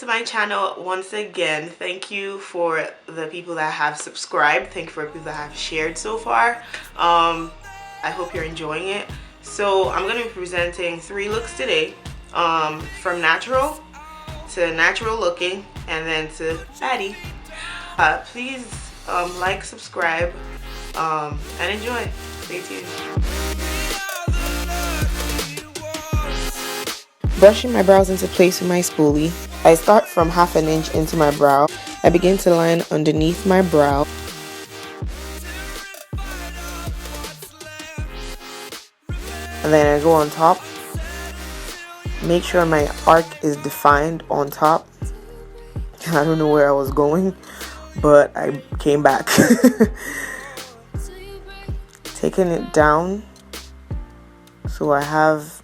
to my channel once again. Thank you for the people that have subscribed. Thank you for the people that have shared so far. I hope you're enjoying it. So I'm going to be presenting 3 looks today, from natural to natural looking, and then to baddie. Please like, subscribe, and enjoy. Stay tuned. Brushing my brows into place with my spoolie, I start from 1/2 inch into my brow. I begin to line underneath my brow. And then I go on top. Make sure my arc is defined on top. I don't know where I was going, but I came back. Taking it down so I have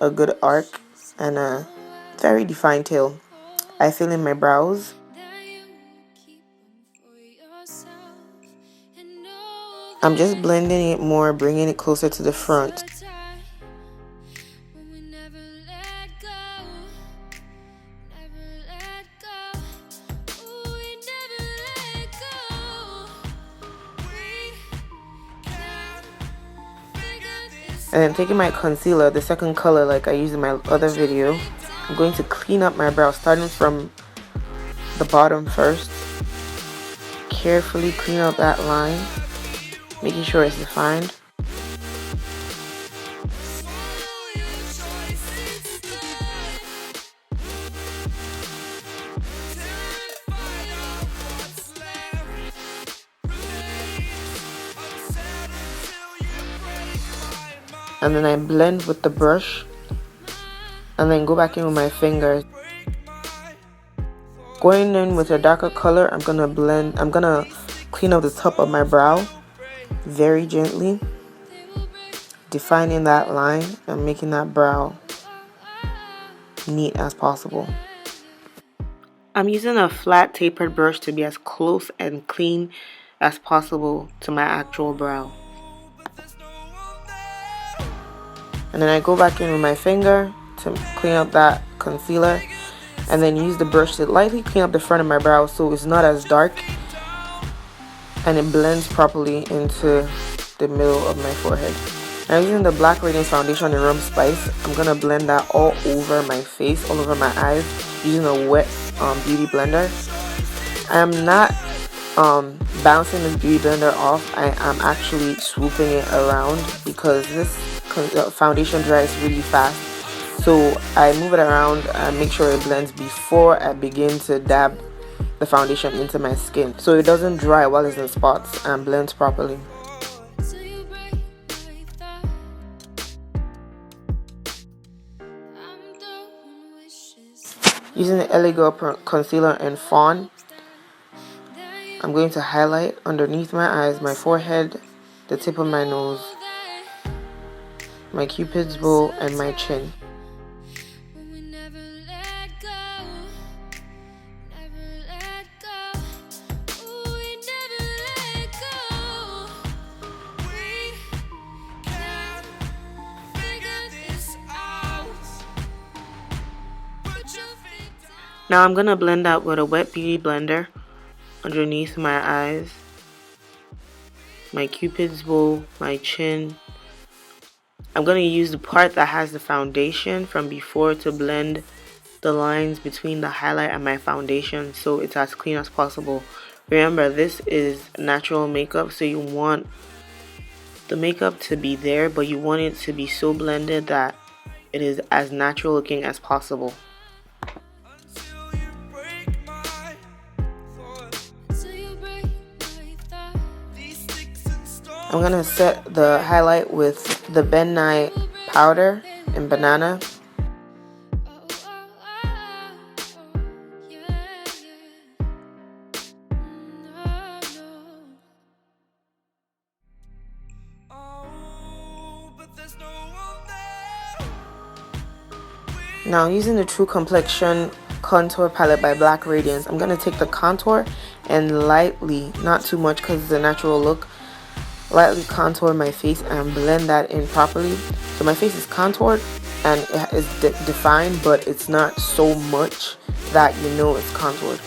a good arc and a very defined tail. I fill in my brows. I'm just blending it more, bringing it closer to the front. And then taking my concealer, the second color like I used in my other video, I'm going to clean up my brow, starting from the bottom first. Carefully clean up that line, making sure it's defined. And then I blend with the brush and then go back in with my fingers. Going in with a darker color, I'm gonna clean up the top of my brow very gently, defining that line and making that brow neat as possible. I'm using a flat tapered brush to be as close and clean as possible to my actual brow. And then I go back in with my finger to clean up that concealer, and then use the brush to lightly clean up the front of my brow so it's not as dark and it blends properly into the middle of my forehead. I'm using the Black Radiance Foundation in Rum Spice. I'm going to blend that all over my face, all over my eyes, using a wet beauty blender. I'm not bouncing this beauty blender off. I am actually swooping it around because this foundation dries really fast, so I move it around and make sure it blends before I begin to dab the foundation into my skin, so it doesn't dry while it's in spots and blends properly. Using the Eyeko Concealer in Fawn, I'm going to highlight underneath my eyes, my forehead, the tip of my nose, my cupid's bow, and my chin. Now I'm going to blend out with a wet beauty blender underneath my eyes, my cupid's bow, my chin. I'm going to use the part that has the foundation from before to blend the lines between the highlight and my foundation so it's as clean as possible. Remember, this is natural makeup, so you want the makeup to be there, but you want it to be so blended that it is as natural looking as possible. I'm going to set the highlight with the Ben Nye powder in Banana. Now using the True Complexion contour palette by Black Radiance, I'm going to take the contour and lightly, not too much because it's a natural look, lightly contour my face and blend that in properly. So my face is contoured, and it is defined, but it's not so much that you know it's contoured.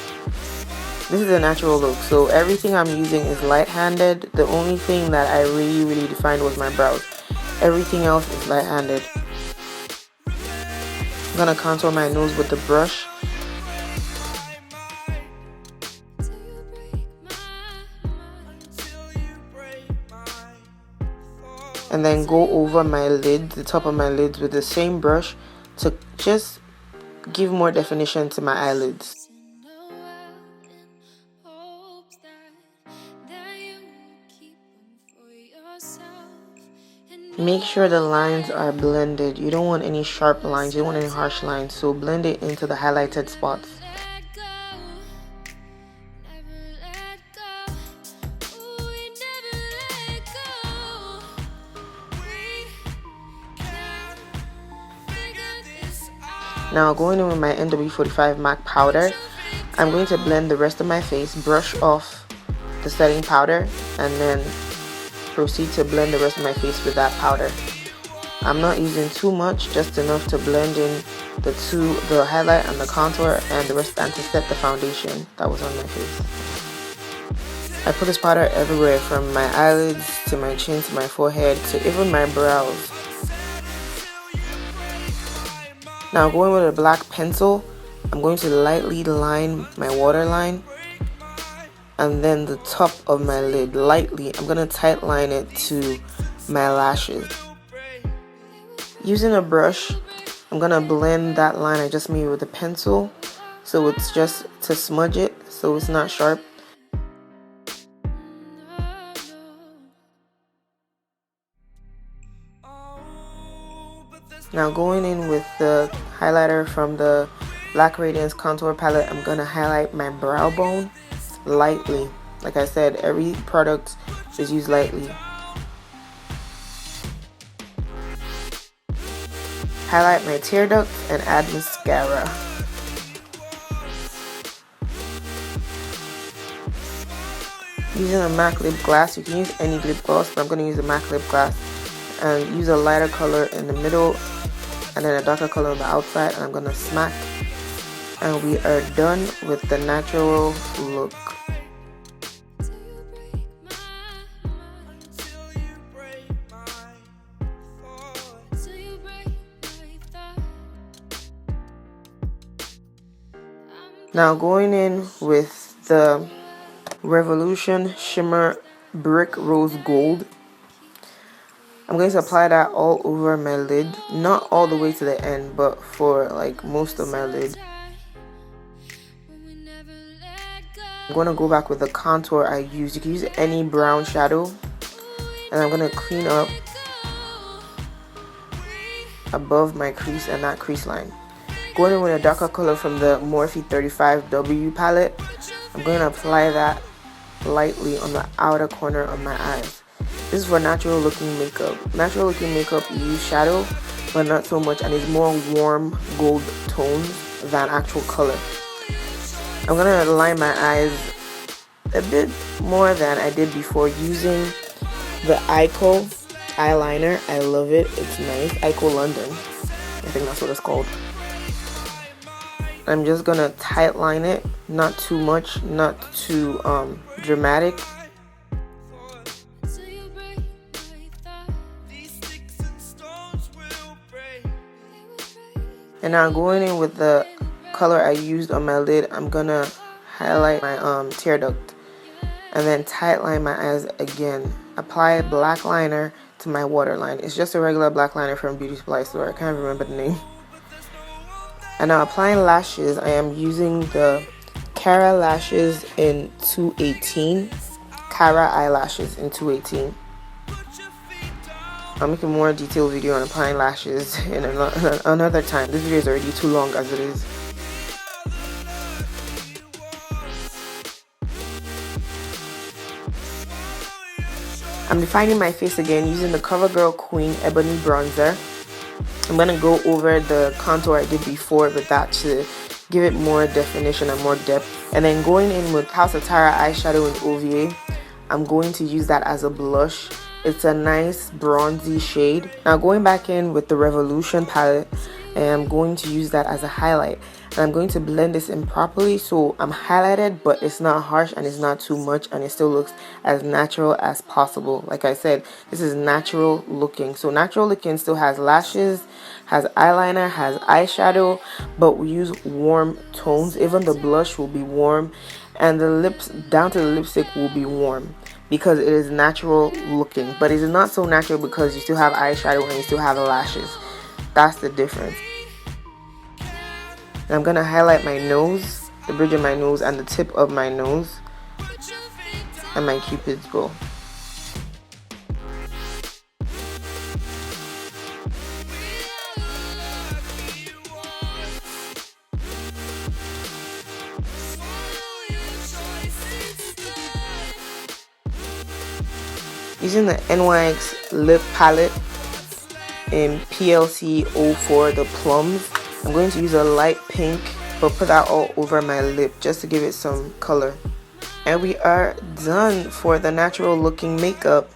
This is a natural look, so everything I'm using is light-handed. The only thing that I really defined was my brows. Everything else is light-handed. I'm gonna contour my nose with the brush. And then go over my lid, the top of my lids, with the same brush to just give more definition to my eyelids. Make sure the lines are blended. You don't want any sharp lines, you don't want any harsh lines, so blend it into the highlighted spots. Now going in with my NW45 MAC powder, I'm going to blend the rest of my face, brush off the setting powder, and then proceed to blend the rest of my face with that powder. I'm not using too much, just enough to blend in the highlight and the contour and the rest, and to set the foundation that was on my face. I put this powder everywhere, from my eyelids to my chin to my forehead to even my brows. Now going with a black pencil, I'm going to lightly line my waterline and then the top of my lid lightly. I'm going to tight line it to my lashes. Using a brush, I'm going to blend that line I just made with a pencil, so it's just to smudge it so it's not sharp. Now going in with the highlighter from the Black Radiance Contour Palette, I'm going to highlight my brow bone lightly. Like I said, every product is used lightly. Highlight my tear duct and add mascara. Using a MAC lip gloss, you can use any lip gloss, but I'm going to use a MAC lip gloss, and use a lighter color in the middle and then a darker color on the outside, and I'm going to smack, and we are done with the natural look. Now going in with the Revolution Shimmer Brick Rose Gold, I'm going to apply that all over my lid, not all the way to the end, but for like most of my lid. I'm going to go back with the contour I used. You can use any brown shadow, and I'm going to clean up above my crease and that crease line. Going in with a darker color from the Morphe 35W palette, I'm going to apply that lightly on the outer corner of my eyes. This is for natural looking makeup. Natural looking makeup, you use shadow, but not so much, and it's more warm gold tones than actual color. I'm going to line my eyes a bit more than I did before using the Eyeko eyeliner. I love it. It's nice. Eyeko London, I think that's what it's called. I'm just going to tight line it, not too much, not too dramatic. And now going in with the color I used on my lid, I'm gonna highlight my tear duct and then tight line my eyes again. Apply black liner to my waterline. It's just a regular black liner from Beauty Supply Store. I can't remember the name. And now applying lashes, I am using the Cara lashes in 218. Cara eyelashes in 218. I'll make a more detailed video on applying lashes in another time. This video is already too long as it is. I'm defining my face again using the Covergirl Queen Ebony bronzer. I'm going to go over the contour I did before with that to give it more definition and more depth. And then going in with House of Tara eyeshadow in Ovie, I'm going to use that as a blush It's a nice bronzy shade. Now going back in with the Revolution palette, I'm going to use that as a highlight. And I'm going to blend this in properly so I'm highlighted, but it's not harsh and it's not too much, and it still looks as natural as possible. Like I said, this is natural looking. So natural looking still has lashes, has eyeliner, has eyeshadow, but we use warm tones. Even the blush will be warm, and the lips down to the lipstick will be warm, because it is natural looking. But it's not so natural because you still have eyeshadow and you still have lashes. That's the difference. And I'm gonna highlight my nose, the bridge of my nose and the tip of my nose, and my cupid's bow. Using the NYX Lip palette in PLC 04, the Plums, I'm going to use a light pink, but put that all over my lip just to give it some color. And we are done for the natural looking makeup.